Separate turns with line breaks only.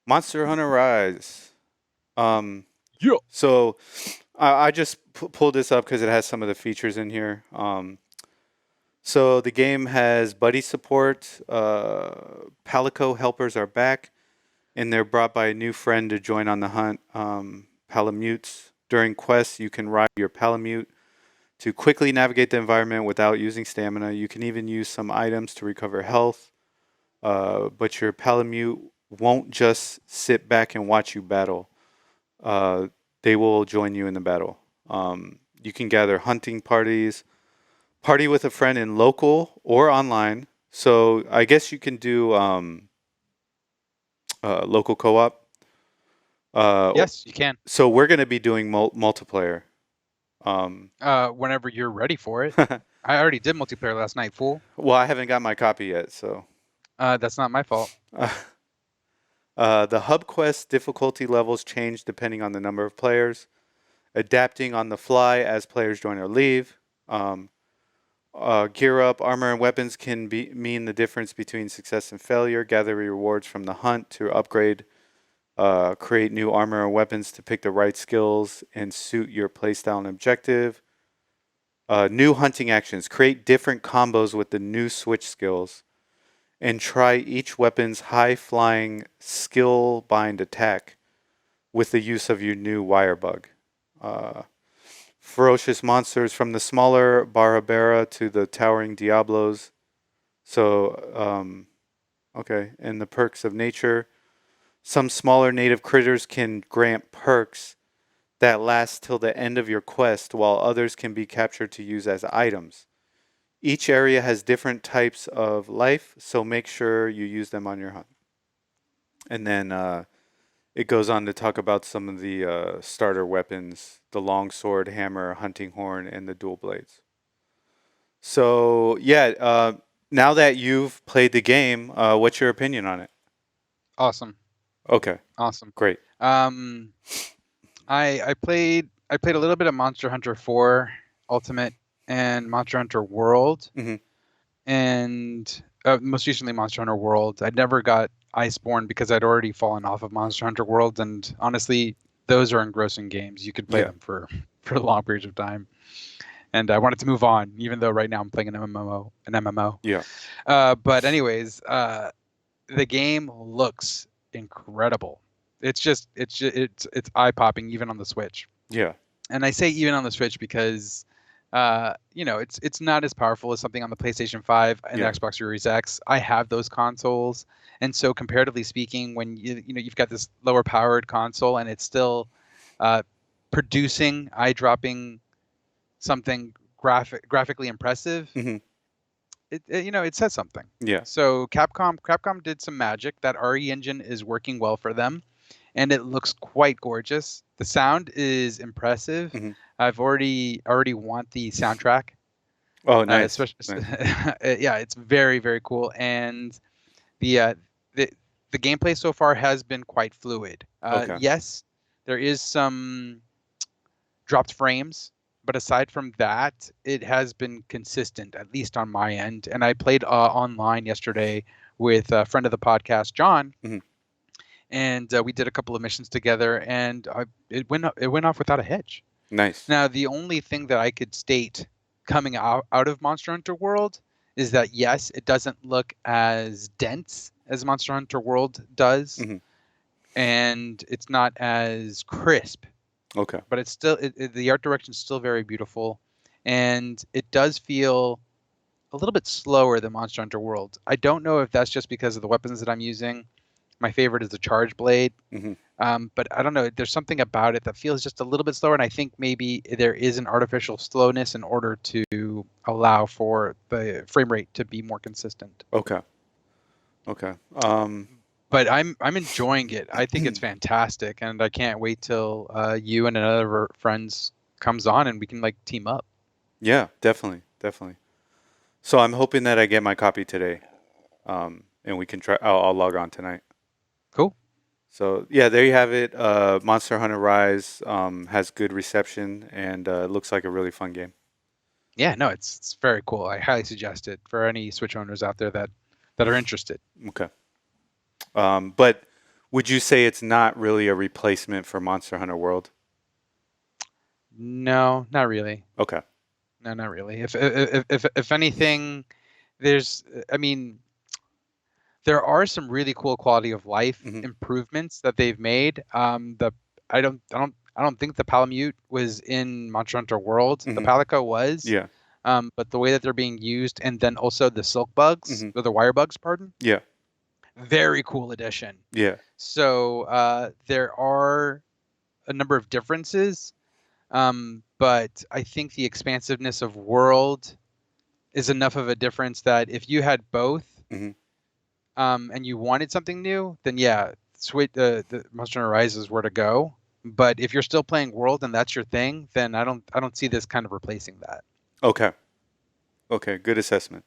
Monster Hunter Rise. Um,
Yeah.
so I just pulled this up because it has some of the features in here. So the game has buddy support. Palico helpers are back, and they're brought by a new friend to join on the hunt. Palamutes. During quests, you can ride your Palamute to quickly navigate the environment without using stamina. You can even use some items to recover health. But your Palamute won't just sit back and watch you battle. Uh, they will join you in the battle. You can gather hunting parties, party with a friend in local or online. So I guess you can do local co-op. Uh,
Yes, you can.
so we're going to be doing multiplayer. Um,
Whenever you're ready for it. I already did multiplayer last night, fool.
well, I haven't got my copy yet, so.
That's not my fault.
The hub quest difficulty levels change depending on the number of players, adapting on the fly as players join or leave. Um, Gear up, armor, and weapons can mean the difference between success and failure. Gather rewards from the hunt to upgrade. Create new armor and weapons to pick the right skills and suit your playstyle and objective. New hunting actions. Create different combos with the new switch skills. And try each weapon's high flying skill bind attack with the use of your new wire bug. Uh, Ferocious monsters from the smaller Barabara to the towering Diablos. So, okay, and the perks of nature. Some smaller native critters can grant perks that last till the end of your quest, while others can be captured to use as items. Each area has different types of life, so make sure you use them on your hunt. And then it goes on to talk about some of the starter weapons: the longsword, hammer, hunting horn, and the dual blades. So yeah, now that you've played the game, what's your opinion on it?
Awesome.
Okay,
Awesome.
great.
Um, I played a little bit of Monster Hunter 4 Ultimate and Monster Hunter World,
Hmm.
and most recently Monster Hunter World. I never got Iceborne because I'd already fallen off of Monster Hunter World, and honestly, those are engrossing games. You could play
Yeah,
them for for long periods of time. And I wanted to move on, even though right now I'm playing an MMO. An MMO.
yeah,
But anyways, the game looks incredible. It's eye popping even on the Switch.
yeah,
And I say even on the Switch because it's not as powerful as something on the PlayStation 5 and the
yeah.
Xbox Series X. I have those consoles, and so comparatively speaking, when you've got this lower powered console and it's still uh, producing eye dropping something graphically impressive,
Hmm.
it says something.
Yeah.
So Capcom did some magic. That RE engine is working well for them, and it looks quite gorgeous. The sound is impressive.
Hmm.
I've already want the soundtrack,
Oh, nice,
especially
nice.
yeah, it's very very cool, and the uh, the the gameplay so far has been quite fluid.
Okay.
Yes, there is some dropped frames, but aside from that, it has been consistent, at least on my end. And I played online yesterday with a friend of the podcast, John,
Hmm.
and we did a couple of missions together, and it went off without a hitch.
Nice.
Now, the only thing that I could state coming out of Monster Hunter World is that yes, it doesn't look as dense as Monster Hunter World does,
Hmm.
and it's not as crisp,
Okay.
but it's still the art direction is still very beautiful, and it does feel a little bit slower than Monster Hunter World. I don't know if that's just because of the weapons that I'm using. My favorite is the Charge Blade,
Hmm.
but I don't know. There's something about it that feels just a little bit slower, and I think maybe there is an artificial slowness in order to allow for the frame rate to be more consistent.
Okay. Okay.
But I'm enjoying it. I think it's fantastic, and I can't wait till you and another of our friends comes on and we can like team up.
Yeah, definitely, definitely. So I'm hoping that I get my copy today, and we can try. I'll log on tonight.
Cool.
So yeah, there you have it. Monster Hunter Rise has good reception and looks like a really fun game.
Yeah, no, it's very cool. I highly suggest it for any Switch owners out there that are interested.
Okay. But Would you say it's not really a replacement for Monster Hunter World?
No, not really.
Okay.
No, not really. If anything, there's I mean, there are some really cool quality of life
Hmm.
improvements that they've made. The I don't think the Palamute was in Monster Hunter World. The
Hmm.
Palico was,
Yeah.
but the way that they're being used, and then also the silk bugs
Hmm.
or the wire bugs, pardon,
Yeah.
very cool addition.
Yeah.
So there are a number of differences, but I think the expansiveness of world is enough of a difference that if you had both,
Hmm.
and you wanted something new, then yeah, the Monster Hunter Rise is where to go. But if you're still playing World and that's your thing, then I don't see this kind of replacing that.
Okay. Okay. Good assessment.